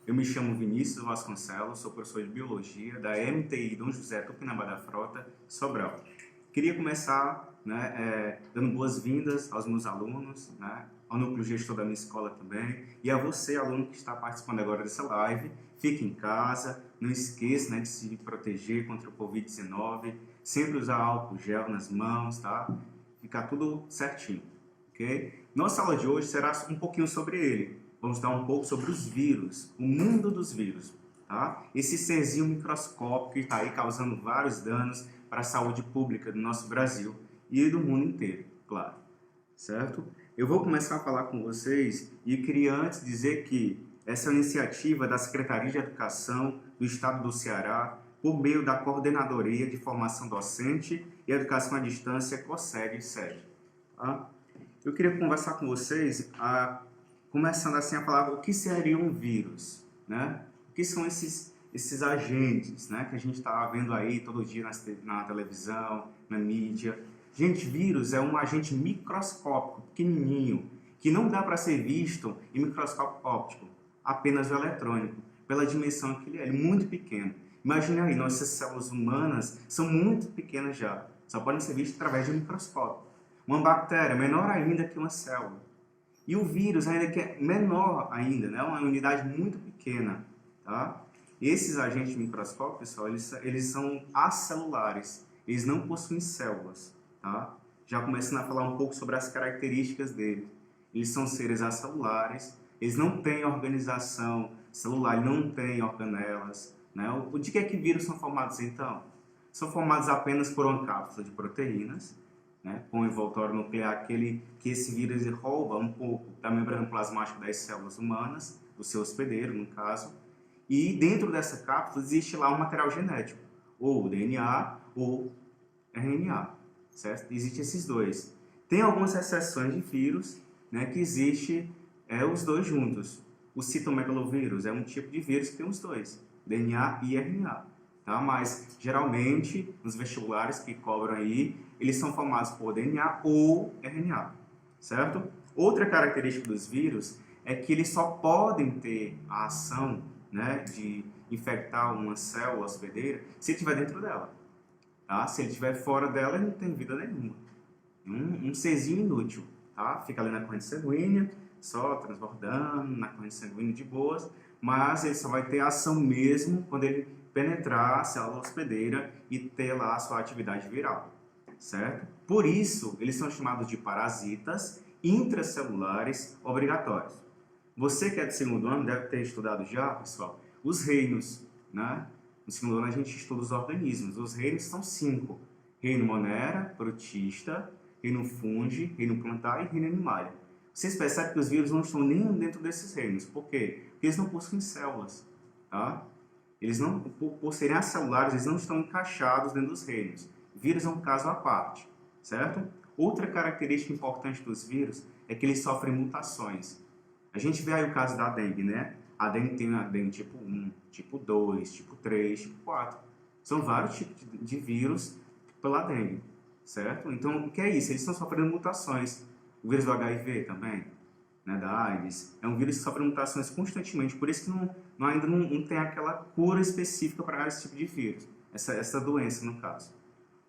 Eu me chamo Vinícius Vasconcelos, sou professor de Biologia da MTI Dom José Tupinambá da Frota, Sobral. Queria começar dando boas-vindas aos meus alunos, ao núcleo gestor da minha escola também, e a você, aluno que está participando agora dessa live. Fique em casa, não esqueça de se proteger contra o Covid-19, sempre usar álcool gel nas mãos, tá? Ficar tudo certinho, ok? Nossa aula de hoje será um pouquinho sobre ele. Vamos dar um pouco sobre os vírus, o mundo dos vírus, tá? Esse serzinho microscópico que está aí causando vários danos para a saúde pública do nosso Brasil e do mundo inteiro, claro, certo? Eu vou começar a falar com vocês e queria antes dizer que essa é uma iniciativa da Secretaria de Educação do Estado do Ceará, por meio da Coordenadoria de Formação Docente e Educação à Distância, COSEG-SED. Tá? Eu queria conversar com vocês, começando assim a falar o que seria um vírus, né? O que são esses agentes, né, que a gente está vendo aí todo dia na televisão, na mídia. Gente, vírus é um agente microscópico, pequenininho, que não dá para ser visto em microscópio óptico, apenas o eletrônico, pela dimensão que ele é muito pequeno. Imagina aí, nossas células humanas são muito pequenas já, só podem ser vistas através de um microscópio. Uma bactéria menor ainda que uma célula. E o vírus ainda que é menor ainda, né? Uma unidade muito pequena, tá? Esses agentes microscópicos, pessoal, eles são acelulares, eles não possuem células, tá? Já começando a falar um pouco sobre as características deles. Eles são seres acelulares, eles não têm organização celular, eles não têm organelas, né? De que vírus são formados então? São formados apenas por uma cápsula de proteínas, né, com o envoltório nuclear, que esse vírus rouba um pouco da membrana plasmática das células humanas, do seu hospedeiro, no caso, e dentro dessa cápsula existe lá um material genético, ou DNA ou RNA, certo? Existem esses dois. Tem algumas exceções de vírus, né, que existe os dois juntos. O citomegalovírus é um tipo de vírus que tem os dois, DNA e RNA. Tá? Mas, geralmente, nos vestibulares que cobram aí, eles são formados por DNA ou RNA, certo? Outra característica dos vírus é que eles só podem ter a ação, né, de infectar uma célula hospedeira se ele estiver dentro dela. Tá? Se ele estiver fora dela, ele não tem vida nenhuma. Um serzinho inútil, tá? Fica ali na corrente sanguínea, só transbordando na corrente sanguínea de boas, mas ele só vai ter ação mesmo quando ele penetrar a célula hospedeira e ter lá a sua atividade viral, certo? Por isso, eles são chamados de parasitas intracelulares obrigatórios. Você que é do segundo ano deve ter estudado já, pessoal, os reinos, né? No segundo ano a gente estuda os organismos. Os reinos são 5. Reino Monera, protista, reino fungi, reino plantar e reino animalia. Vocês percebem que os vírus não estão nem dentro desses reinos. Por quê? Porque eles não possuem células, tá? Eles não, por serem acelulares, eles não estão encaixados dentro dos reinos. Vírus é um caso à parte, certo? Outra característica importante dos vírus é que eles sofrem mutações. A gente vê aí o caso da dengue, né? A dengue tem a dengue tipo 1, tipo 2, tipo 3, tipo 4. São vários tipos de vírus pela dengue, certo? Então, o que é isso? Eles estão sofrendo mutações. O vírus do HIV também, né, da AIDS, é um vírus que sofre mutações constantemente, por isso que ainda não tem aquela cura específica para esse tipo de vírus, essa doença no caso.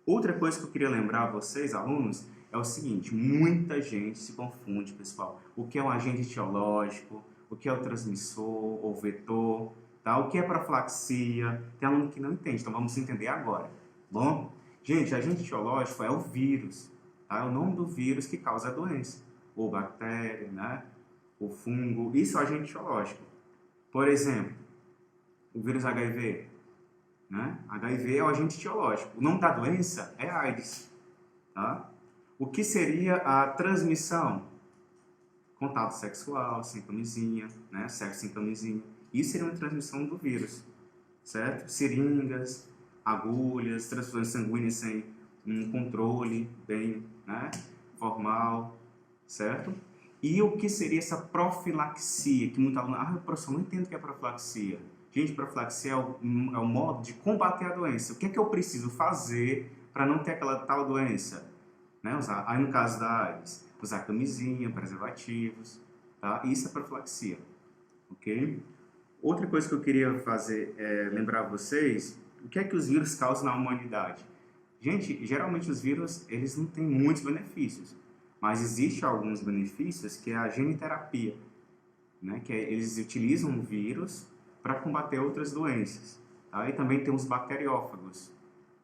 Outra coisa que eu queria lembrar a vocês, alunos, é o seguinte: muita gente se confunde, pessoal, o que é um agente etiológico, o que é o transmissor ou vetor, tá? O que é profilaxia, tem aluno que não entende, então vamos entender agora, bom? Gente, agente etiológico é o vírus, tá? É o nome do vírus que causa a doença, ou bactéria, né? O fungo, isso é o agente etiológico. Por exemplo, o vírus HIV, né? HIV é o agente etiológico. O nome da doença é AIDS, tá? O que seria a transmissão? Contato sexual, sem camisinha, né? Sexo sem camisinha. Isso seria uma transmissão do vírus, certo? Seringas, agulhas, transfusões sanguíneas sem um controle bem, né, formal, certo? E o que seria essa profilaxia? Que muita aluno, professor, não entendo o que é profilaxia. Gente, profilaxia é o modo de combater a doença. O que é que eu preciso fazer para não ter aquela tal doença? Né? Aí no caso da AIDS, usar camisinha, preservativos, tá? Isso é profilaxia, ok? Outra coisa que eu queria fazer é lembrar vocês, o que é que os vírus causam na humanidade? Gente, geralmente os vírus, eles não têm muitos benefícios, mas existe alguns benefícios que é a geniterapia, né? Que eles utilizam o vírus para combater outras doenças. Tá? E também tem os bacteriófagos,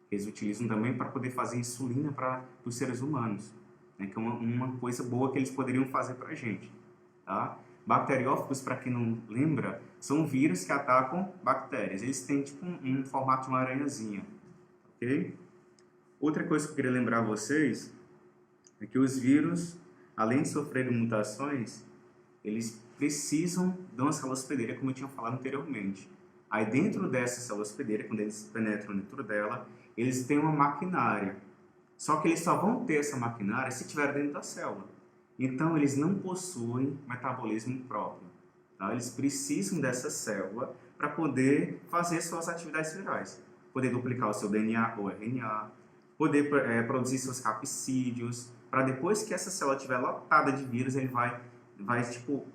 que eles utilizam também para poder fazer insulina para os seres humanos, né? Que é uma coisa boa que eles poderiam fazer para a gente. Tá? Bacteriófagos, para quem não lembra, são vírus que atacam bactérias. Eles têm tipo um formato de uma aranhazinha. Ok? Outra coisa que eu queria lembrar a vocês é que os vírus, além de sofrerem mutações, eles precisam de uma célula hospedeira, como eu tinha falado anteriormente. Aí dentro dessa célula hospedeira, quando eles penetram dentro dela, eles têm uma maquinária. Só que eles só vão ter essa maquinária se estiver dentro da célula. Então eles não possuem metabolismo próprio. Tá? Eles precisam dessa célula para poder fazer suas atividades virais. Poder duplicar o seu DNA ou RNA, poder produzir seus capsídeos, para depois que essa célula estiver lotada de vírus, ele vai tipo,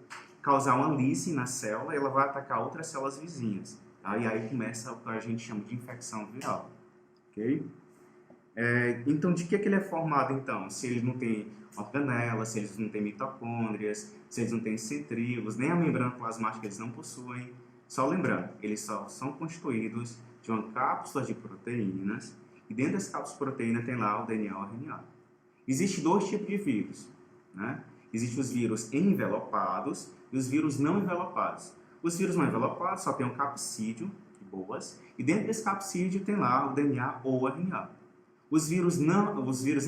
causar uma lise na célula e ela vai atacar outras células vizinhas. Tá? E aí começa o que a gente chama de infecção viral. Ok? Então, de que ele é formado, então? Se ele não tem organela, se eles não têm mitocôndrias, se eles não têm centríolos, nem a membrana plasmática eles não possuem. Só lembrando, eles só são constituídos de uma cápsula de proteínas, e dentro das cápsulas de proteína tem lá o DNA e o RNA. Existem dois tipos de vírus, né? Existem os vírus envelopados e os vírus não envelopados. Os vírus não envelopados só tem um capsídeo, de boas, e dentro desse capsídeo tem lá o DNA ou o RNA. Os vírus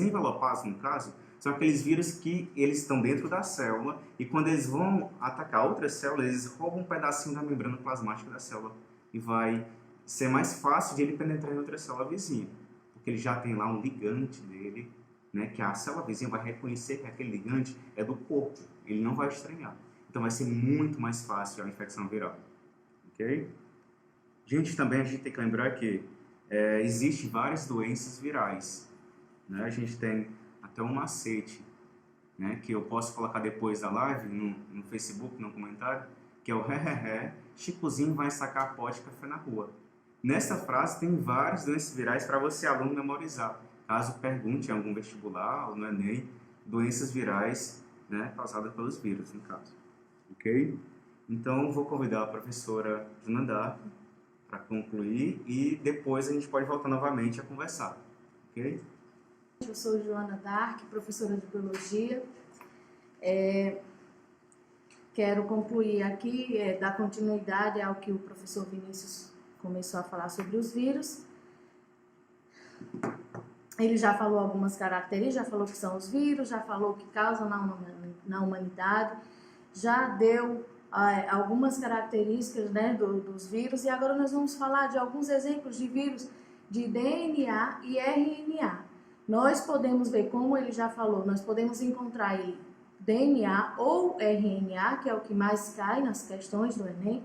envelopados, no caso, são aqueles vírus que eles estão dentro da célula e quando eles vão atacar outras células, eles roubam um pedacinho da membrana plasmática da célula e vai ser mais fácil de ele penetrar em outra célula vizinha, porque ele já tem lá um ligante dele, né, que a célula vizinha vai reconhecer que aquele ligante é do corpo, ele não vai estranhar. Então vai ser muito mais fácil a infecção viral. Ok? Gente, também a gente tem que lembrar que existem várias doenças virais. Né? A gente tem até um macete, né, que eu posso colocar depois da live no Facebook, no comentário, que é o Chicozinho vai sacar pó de café na rua. Nessa frase tem várias doenças virais para você, aluno, memorizar. Caso pergunte em algum vestibular ou no Enem, doenças virais, né, causadas pelos vírus, no caso. Ok? Então, vou convidar a professora Junandá para concluir e depois a gente pode voltar novamente a conversar. Ok? Eu sou Joana Dark, professora de Biologia. Quero concluir aqui, dar continuidade ao que o professor Vinícius começou a falar sobre os vírus. Ele já falou algumas características, já falou que são os vírus, já falou o que causam na humanidade, já deu algumas características, né, dos vírus, e agora nós vamos falar de alguns exemplos de vírus de DNA e RNA. Nós podemos ver, como ele já falou, nós podemos encontrar aí DNA ou RNA, que é o que mais cai nas questões do Enem,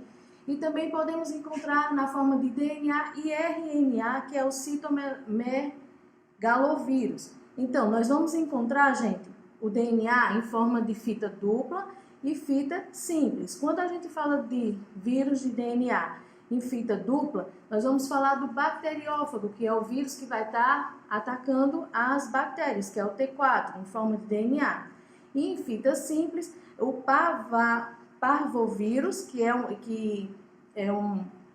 e também podemos encontrar na forma de DNA e RNA, que é o citomegalovírus. Então, nós vamos encontrar, gente, o DNA em forma de fita dupla e fita simples. Quando a gente fala de vírus de DNA em fita dupla, nós vamos falar do bacteriófago, que é o vírus que vai estar atacando as bactérias, que é o T4, em forma de DNA. E em fita simples, o parvovírus, que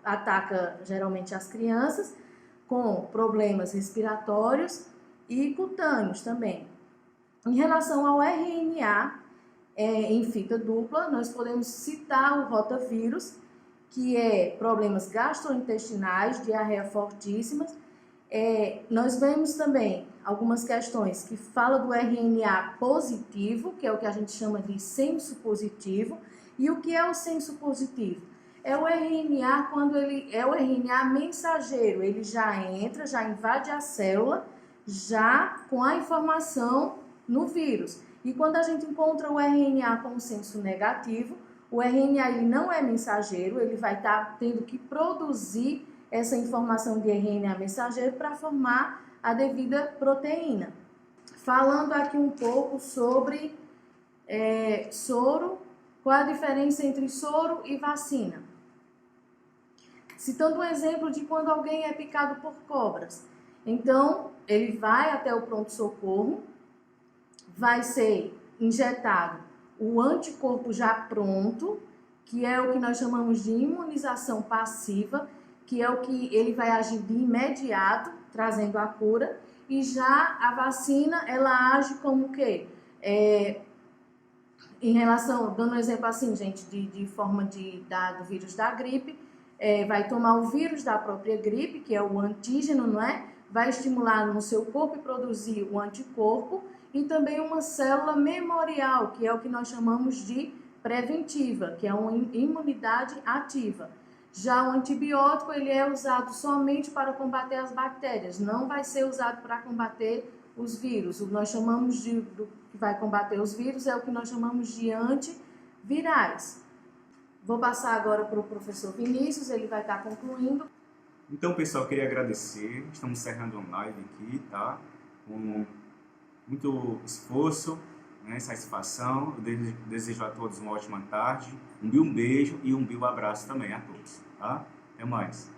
ataca geralmente as crianças, com problemas respiratórios e cutâneos também. Em relação ao RNA, em fita dupla, nós podemos citar o rotavírus, que é problemas gastrointestinais, diarreia fortíssimas. Nós vemos também algumas questões que falam do RNA positivo, que é o que a gente chama de senso positivo. E o que é o senso positivo? É o RNA quando ele é o RNA mensageiro, ele já entra, já invade a célula, já com a informação no vírus. E quando a gente encontra o RNA com um senso negativo, o RNA ele não é mensageiro, ele vai estar tendo que produzir essa informação de RNA mensageiro para formar a devida proteína. Falando aqui um pouco sobre soro, qual a diferença entre soro e vacina? Citando um exemplo de quando alguém é picado por cobras. Então, ele vai até o pronto-socorro, vai ser injetado o anticorpo já pronto, que é o que nós chamamos de imunização passiva, que é o que ele vai agir de imediato, trazendo a cura, e já a vacina, ela age como o quê? Em relação, dando um exemplo assim, gente, de forma do vírus da gripe, vai tomar o vírus da própria gripe, que é o antígeno, não é? Vai estimular no seu corpo e produzir o anticorpo, e também uma célula memorial, que é o que nós chamamos de preventiva, que é uma imunidade ativa. Já o antibiótico, ele é usado somente para combater as bactérias, não vai ser usado para combater os vírus. O que nós chamamos do que vai combater os vírus é o que nós chamamos de antivirais. Vou passar agora para o professor Vinícius, ele vai estar concluindo. Então, pessoal, eu queria agradecer. Estamos encerrando uma live aqui, tá? Com muito esforço, né, satisfação. Eu desejo a todos uma ótima tarde, um beijo e um abraço também a todos, tá? Até mais.